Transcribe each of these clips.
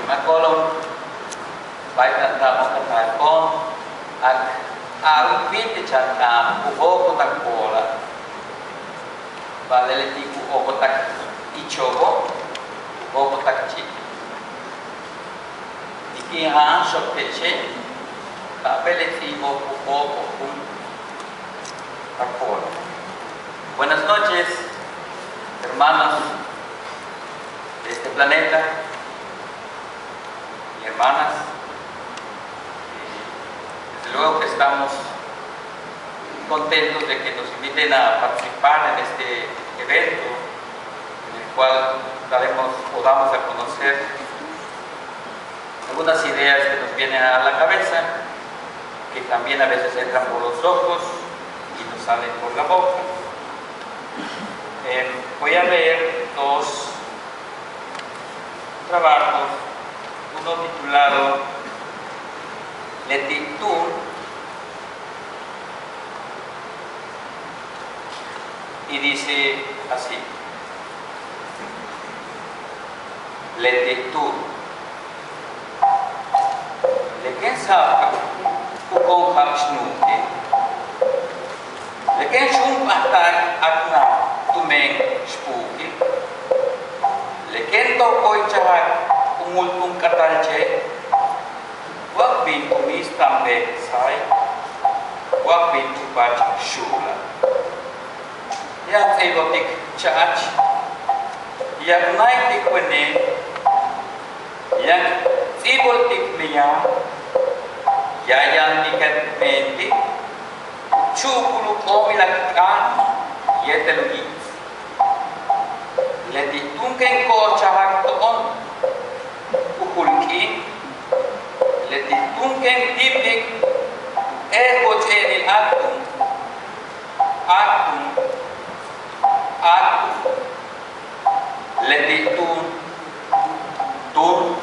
Makolong baik na mo katakon at alpin dyan uho kotak bola baleliti uho kotak ichobo uho kotak chi ikihan sokpeche kabeleti uho uho takbola. Buenas noches, hermanos de este planeta y hermanas. Desde luego que estamos contentos de que nos inviten a participar en este evento, en el cual podamos a conocer algunas ideas que nos vienen a la cabeza, que también a veces entran por los ojos y nos salen por la boca. Voy a leer dos trabajos, uno titulado Letitud y dice así: Letitud. Lekin sa kung haksnuke, lekin sumpatan at na tumeng spuki, lekin to ko'y tsahat umultong katalche, wag bin umis tambe say, wag bin tupat shula. Yang egotik tsahat, yang naitik wene, yang iboltik niya, yayan dikat menti, chukulu komilakan, yetelugi. Leti tungkeng ko tsahat toon, ukulki, leti tungkeng tiblik, ehot enil atum, leti tun,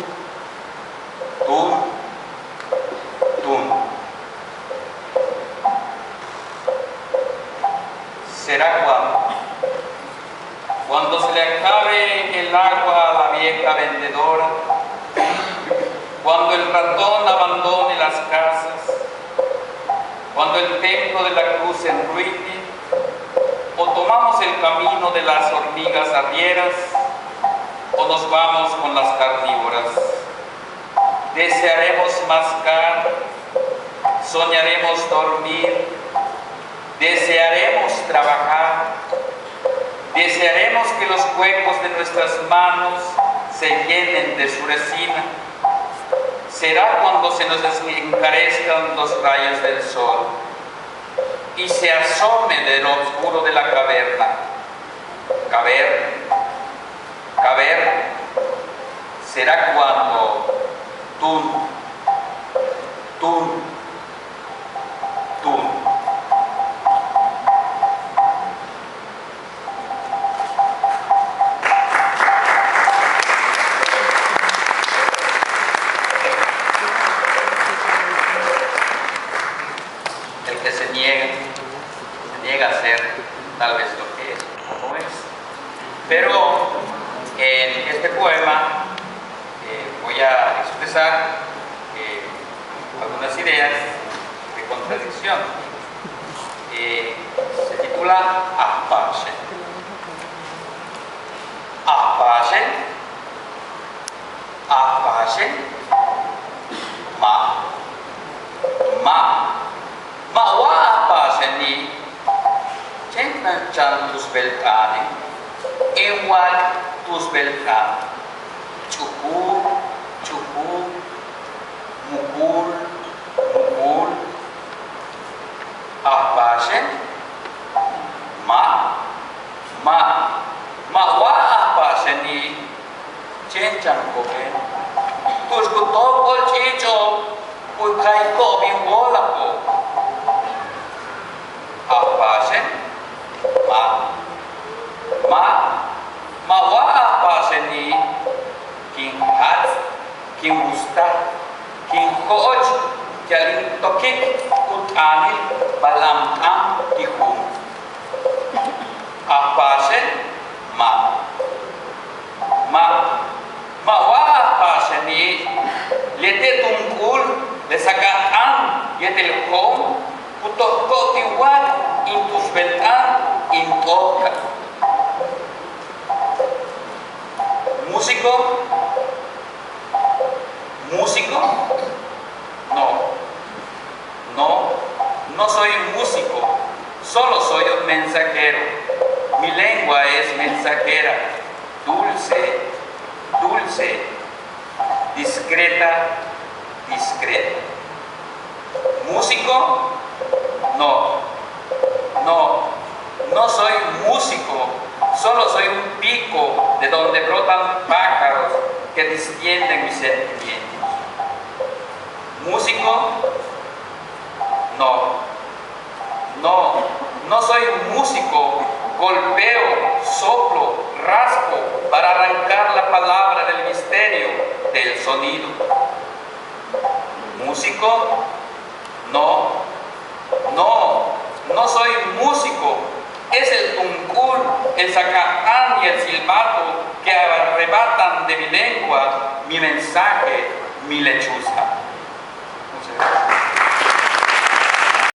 será cuando se le acabe el agua a la vieja vendedora, cuando el ratón abandone las casas, cuando el templo de la cruz se enruine, o tomamos el camino de las hormigas arrieras, o nos vamos con las carnívoras. Desearemos mascar, soñaremos dormir, desearemos trabajar, desearemos que los huecos de nuestras manos se llenen de su resina. Será cuando se nos encarezcan los rayos del sol y se asome de lo oscuro de la caverna. Caverna, será cuando tun. El que se niega a ser tal vez lo que es o no es. Pero en este poema voy a expresar algunas ideas de contradicción. Se titula Ahpashen. Wa ahpashen ni chenna chan tus belkani, igual tus belkani, chukur, mukul, ahpashen, wa ahpashen ni chen chan koke, tus kutokol chicho, kai ko bimbola ko. Ahpashen, wa ahpashen ni king hat, king musta, king hooj, jaling tokik, utanil, balamkam, tihum. Ahpashen, wa ahpashen ni yete tunkul, le sakaan, yete el hom, putocotihuac, intus beltan, intoca. ¿Músico? ¿Músico? No soy músico, solo soy un mensajero. Mi lengua es mensajera, dulce, dulce, discreta, discreta. ¿Músico? No soy músico, solo soy un pico de donde brotan pájaros que distienden mis sentimientos. ¿Músico? No soy músico, golpeo, soplo, raspo para arrancar la palabra del misterio del sonido. ¿Músico? No soy músico, es el tuncul, el sacatán y el silbato que arrebatan de mi lengua mi mensaje, mi lechuza. Muchas gracias.